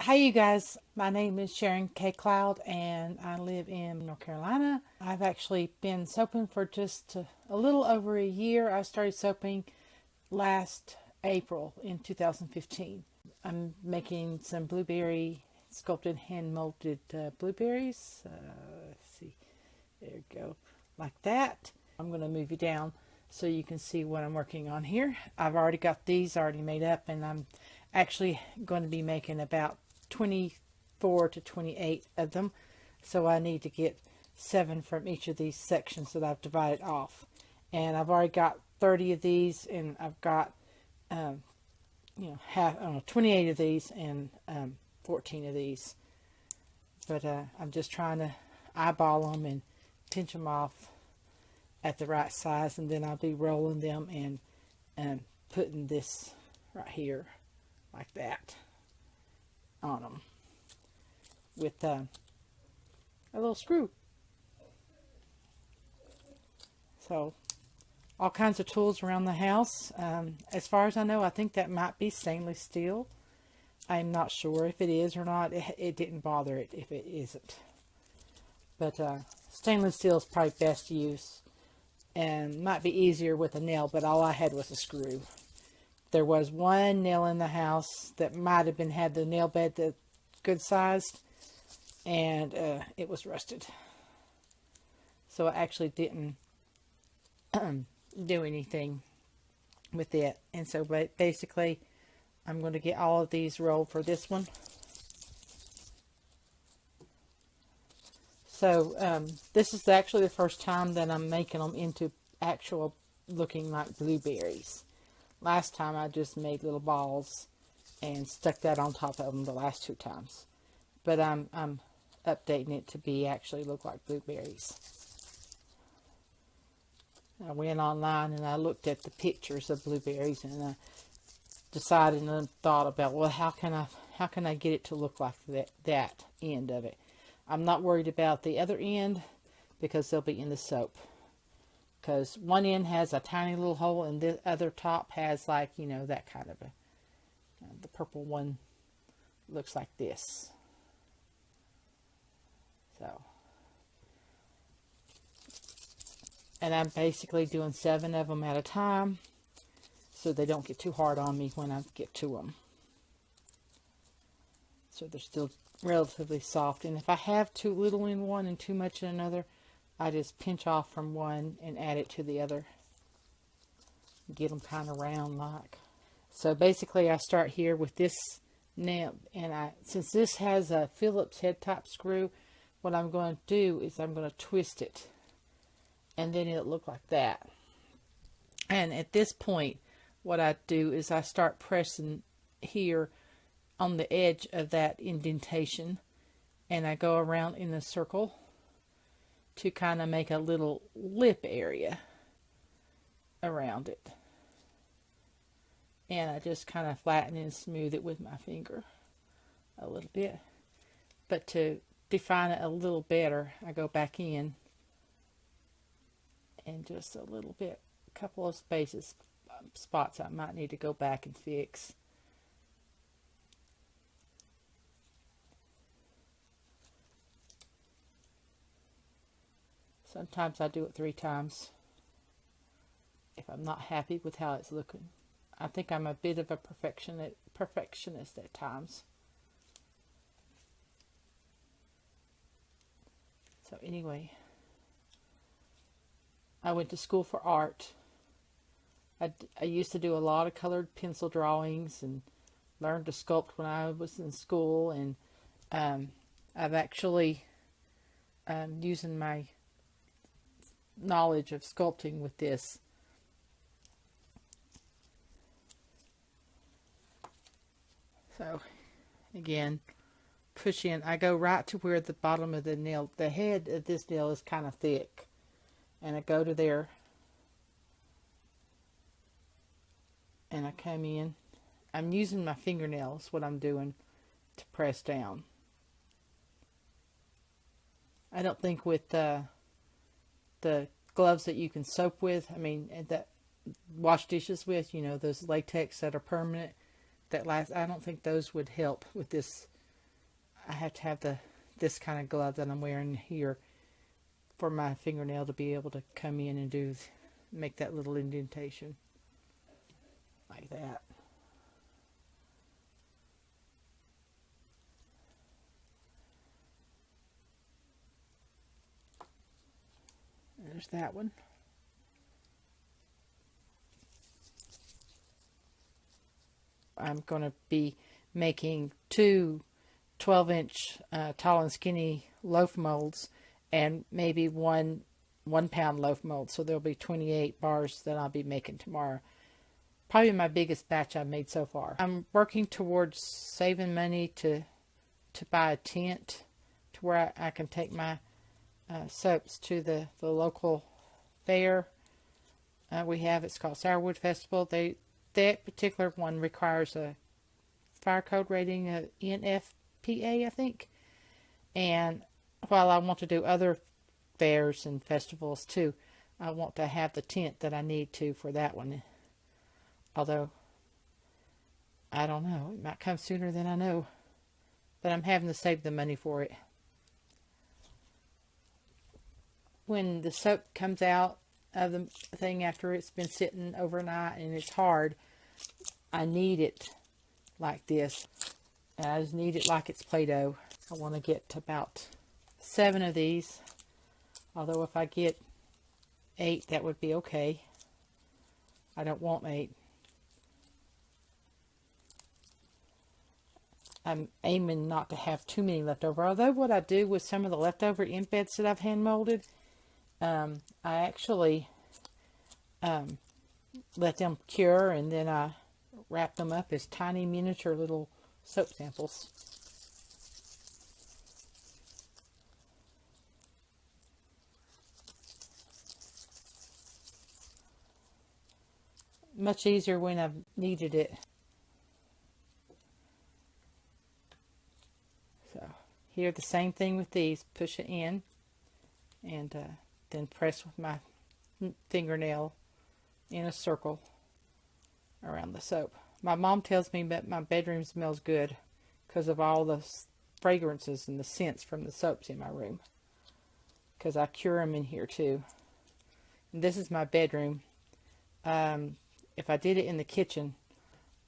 Hi, you guys. My name is Sharon K. Cloud, and I live in North Carolina. I've actually been soaping for just a little over a year. I started soaping last April in 2015. I'm making some blueberry sculpted hand molded blueberries. Let's see, there you go, like that. I'm going to move you down so you can see what I'm working on here. I've already got these already made up, and I'm actually going to be making about 24 to 28 of them. So I need to get 7 from each of these sections that I've divided off. And I've already got 30 of these, and I've got, 28 of these and 14 of these. But I'm just trying to eyeball them and pinch them off at the right size, and then I'll be rolling them and putting this right here like that on them with a little screw. So all kinds of tools around the house. As far as I know, I think that might be stainless steel. I'm not sure if it is or not. It didn't bother it if it isn't. But stainless steel is probably best to use, and might be easier with a nail, but all I had was a screw. There was one nail in the house that might have had the nail bed that good sized, and it was rusted. So I actually didn't do anything with it. And so basically I'm going to get all of these rolled for this one. So this is actually the first time that I'm making them into actual looking like blueberries. Last time I just made little balls and stuck that on top of them the last 2 times. But I'm updating it to be actually look like blueberries. I went online and I looked at the pictures of blueberries, and I decided and thought about, well, how can I get it to look like that end of it. I'm not worried about the other end because they'll be in the soap. Because one end has a tiny little hole, and the other top has, like, that kind of the purple one looks like this. So, and I'm basically doing 7 of them at a time so they don't get too hard on me when I get to them. So they're still relatively soft. And if I have too little in one and too much in another, I just pinch off from one and add it to the other. Get them kind of round like. So basically I start here with this nail, and since this has a Phillips head type screw, what I'm going to do is I'm going to twist it, and then it'll look like that. And at this point, what I do is I start pressing here on the edge of that indentation, and I go around in a circle to kind of make a little lip area around it. And I just kind of flatten and smooth it with my finger a little bit. But to define it a little better, I go back in and just a little bit, a couple of spots I might need to go back and fix. Sometimes I do it 3 times if I'm not happy with how it's looking. I think I'm a bit of a perfectionist at times. So anyway, I went to school for art. I used to do a lot of colored pencil drawings and learned to sculpt when I was in school. And I've actually using my knowledge of sculpting with this. So again, push in. I go right to where the bottom of the nail, the head of this nail is kind of thick, and I go to there, and I come in. I'm using my fingernails, what I'm doing, to press down. I don't think with the gloves that you can soap with, I mean, that wash dishes with, those latex that are permanent, that last, I don't think those would help with this I have to have this kind of glove that I'm wearing here for my fingernail to be able to come in and make that little indentation like that. There's that one. I'm going to be making two 12-inch tall and skinny loaf molds and maybe one 1-pound loaf mold. So there'll be 28 bars that I'll be making tomorrow. Probably my biggest batch I've made so far. I'm working towards saving money to buy a tent to where I can take my soaps to the local fair we have. It's called Sourwood Festival. That particular one requires a fire code rating of NFPA, I think. And while I want to do other fairs and festivals too, I want to have the tent that I need to for that one. Although, I don't know, it might come sooner than I know. But I'm having to save the money for it. When the soap comes out of the thing after it's been sitting overnight and it's hard, I knead it like this. And I just knead it like it's Play-Doh. I want to get about 7 of these. Although if I get 8, that would be okay. I don't want 8. I'm aiming not to have too many left over. Although what I do with some of the leftover embeds that I've hand molded, I actually let them cure, and then I wrap them up as tiny miniature little soap samples. Much easier when I've kneaded it. So here the same thing with these. Push it in and then press with my fingernail in a circle around the soap. My mom tells me that my bedroom smells good because of all the fragrances and the scents from the soaps in my room, because I cure them in here too. And this is my bedroom. If I did it in the kitchen,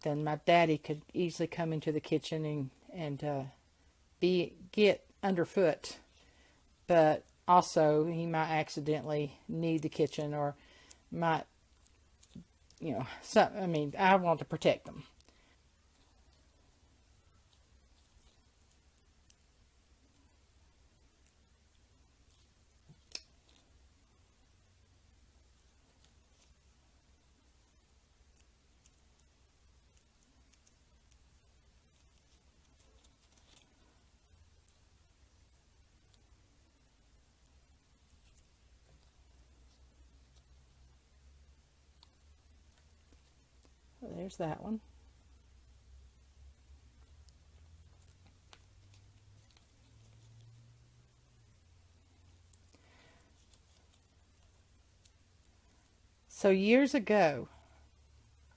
then my daddy could easily come into the kitchen and get underfoot, but also he might accidentally need the kitchen, or might, I mean, I want to protect them. So there's that one. So years ago,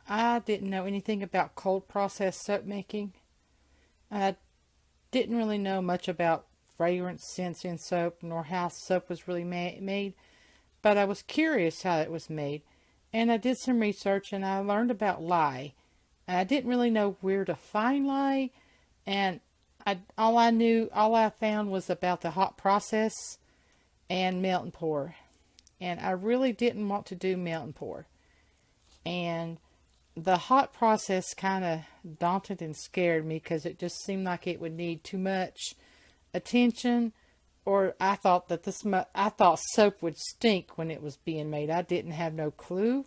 I didn't know anything about cold process soap making. I didn't really know much about fragrance scents in soap, nor how soap was really made, but I was curious how it was made, and I did some research and I learned about lye. And I didn't really know where to find lye, and all I found was about the hot process and melt and pour. And I really didn't want to do melt and pour. And the hot process kind of daunted and scared me because it just seemed like it would need too much attention. Or I thought I thought soap would stink when it was being made. I didn't have no clue.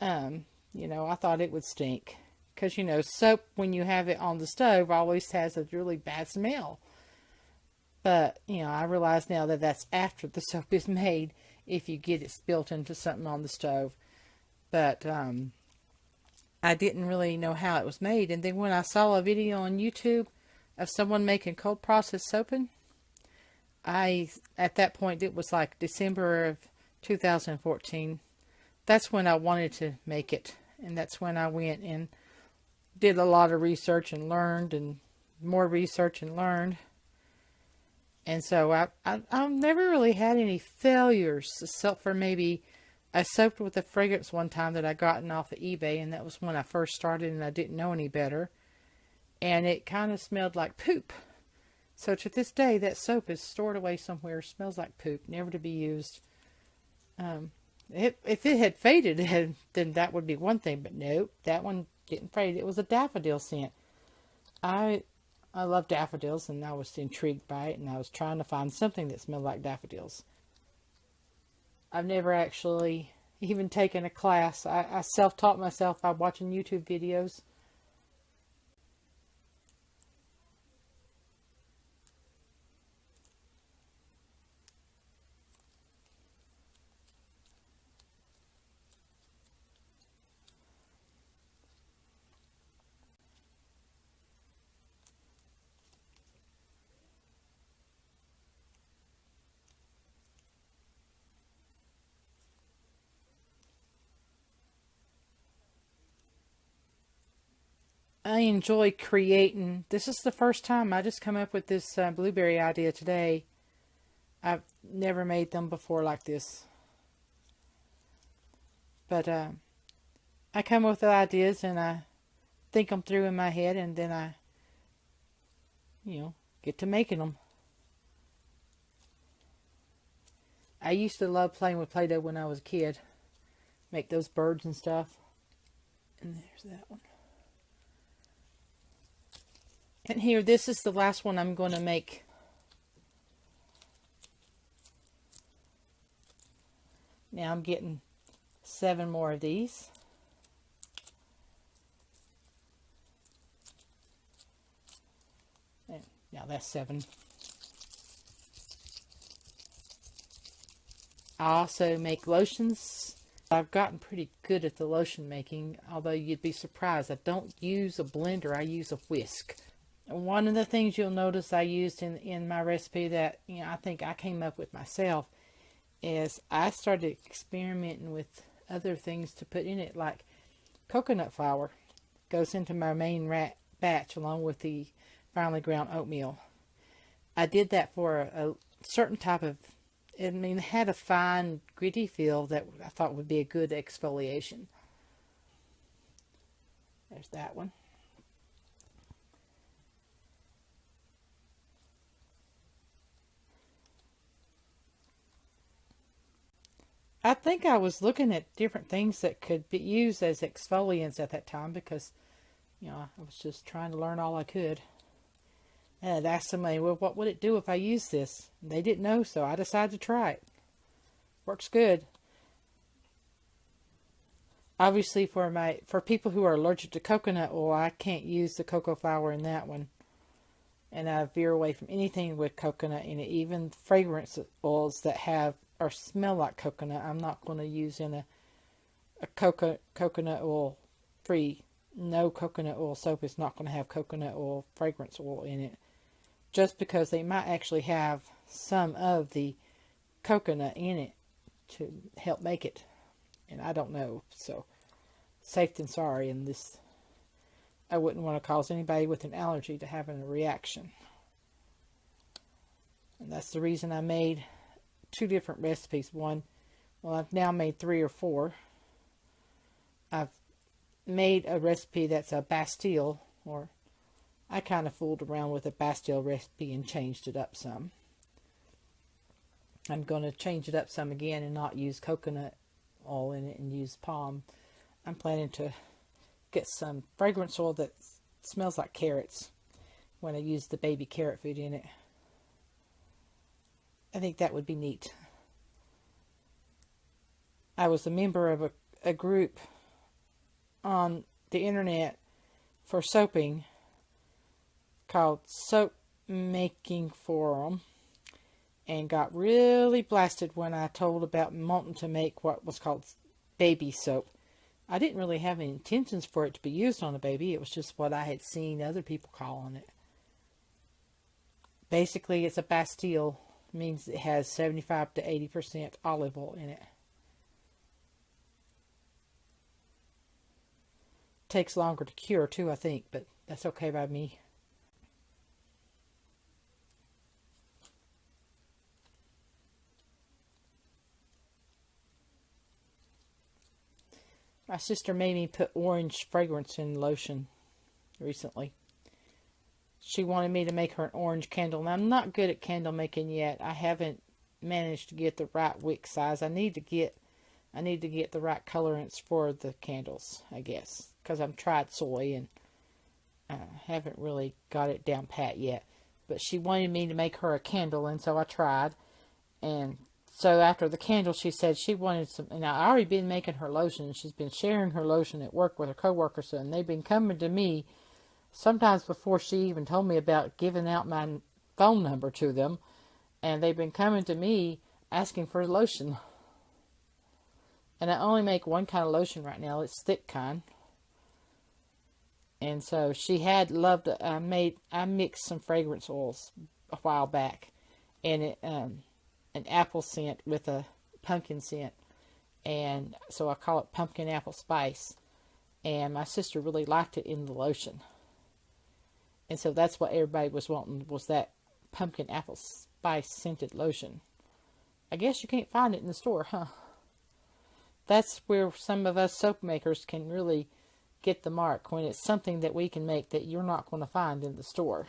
I thought it would stink. Because, soap, when you have it on the stove, always has a really bad smell. But, I realize now that that's after the soap is made, if you get it spilt into something on the stove. But I didn't really know how it was made. And then when I saw a video on YouTube of someone making cold process soaping, at that point, it was like December of 2014. That's when I wanted to make it. And that's when I went and did a lot of research and learned and more research and learned. And so I've never really had any failures, except for maybe I soaked with a fragrance one time that I gotten off of eBay, and that was when I first started and I didn't know any better. And it kind of smelled like poop. So to this day, that soap is stored away somewhere, smells like poop, never to be used. If it had faded, then that would be one thing. But nope, that one didn't fade. It was a daffodil scent. I love daffodils, and I was intrigued by it, and I was trying to find something that smelled like daffodils. I've never actually even taken a class. I self-taught myself by watching YouTube videos. I enjoy creating. This is the first time I just come up with this blueberry idea today. I've never made them before like this. But I come up with ideas and I think them through in my head, and then I, get to making them. I used to love playing with Play-Doh when I was a kid. Make those birds and stuff. And there's that one. And here, this is the last one I'm going to make. Now I'm getting 7 more of these. And now that's 7. I also make lotions. I've gotten pretty good at the lotion making, although you'd be surprised. I don't use a blender, I use a whisk. One of the things you'll notice I used in my recipe that I think I came up with myself is I started experimenting with other things to put in it, like coconut flour goes into my main batch along with the finely ground oatmeal. I did that for a certain type of, it had a fine gritty feel that I thought would be a good exfoliation. There's that one. I think I was looking at different things that could be used as exfoliants at that time because, I was just trying to learn all I could. And I'd asked somebody, well, what would it do if I use this? And they didn't know, so I decided to try it. Works good. Obviously, for people who are allergic to coconut oil, I can't use the cocoa flour in that one. And I veer away from anything with coconut in it, even fragrance oils that have or smell like coconut. I'm not going to use in a coconut oil free. No coconut oil soap is not going to have coconut oil fragrance oil in it, just because they might actually have some of the coconut in it to help make it, and I don't know. So safe than sorry. And this, I wouldn't want to cause anybody with an allergy to having a reaction. And that's the reason I made 2 different recipes. One, well, I've now made 3 or 4. I've made a recipe that's a Bastille, or I kind of fooled around with a Bastille recipe and changed it up some. I'm going to change it up some again and not use coconut oil in it and use palm. I'm planning to get some fragrance oil that smells like carrots when I use the baby carrot food in it. I think that would be neat. I was a member of a group on the internet for soaping called Soap Making Forum, and got really blasted when I told about wanting to make what was called baby soap. I didn't really have any intentions for it to be used on a baby. It was just what I had seen other people calling it. Basically, it's a Bastille. Means it has 75 to 80% olive oil in it. Takes longer to cure too, I think, but that's okay by me. My sister made me put orange fragrance in lotion recently. She wanted me to make her an orange candle. And I'm not good at candle making yet. I haven't managed to get the right wick size. I need to get the right colorants for the candles, I guess, because I've tried soy and haven't really got it down pat yet. But she wanted me to make her a candle, and so I tried. And so after the candle, she said she wanted some. And I already been making her lotion. She's been sharing her lotion at work with her coworkers, and they've been coming to me sometimes before she even told me about giving out my phone number to them. And they've been coming to me asking for lotion. And I only make one kind of lotion right now. It's thick kind. And so she had loved. I mixed some fragrance oils a while back, and an apple scent with a pumpkin scent, and so I call it pumpkin apple spice. And my sister really liked it in the lotion, and so that's what everybody was wanting, was that pumpkin apple spice scented lotion. I guess you can't find it in the store, huh? That's where some of us soap makers can really get the mark, when it's something that we can make that you're not going to find in the store.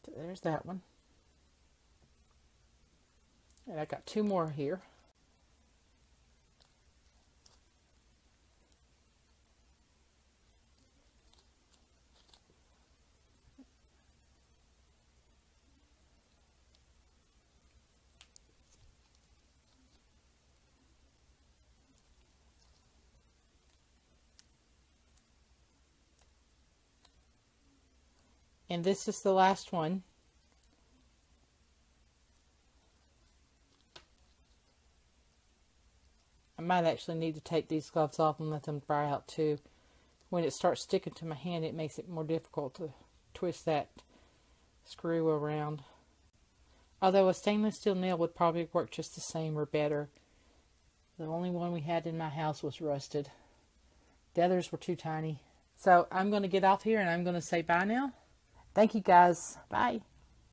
So there's that one. And I got 2 more here. And this is the last one. I might actually need to take these gloves off and let them dry out too. When it starts sticking to my hand, it makes it more difficult to twist that screw around. Although a stainless steel nail would probably work just the same or better. The only one we had in my house was rusted. The others were too tiny. So I'm going to get off here and I'm going to say bye now. Thank you guys. Bye.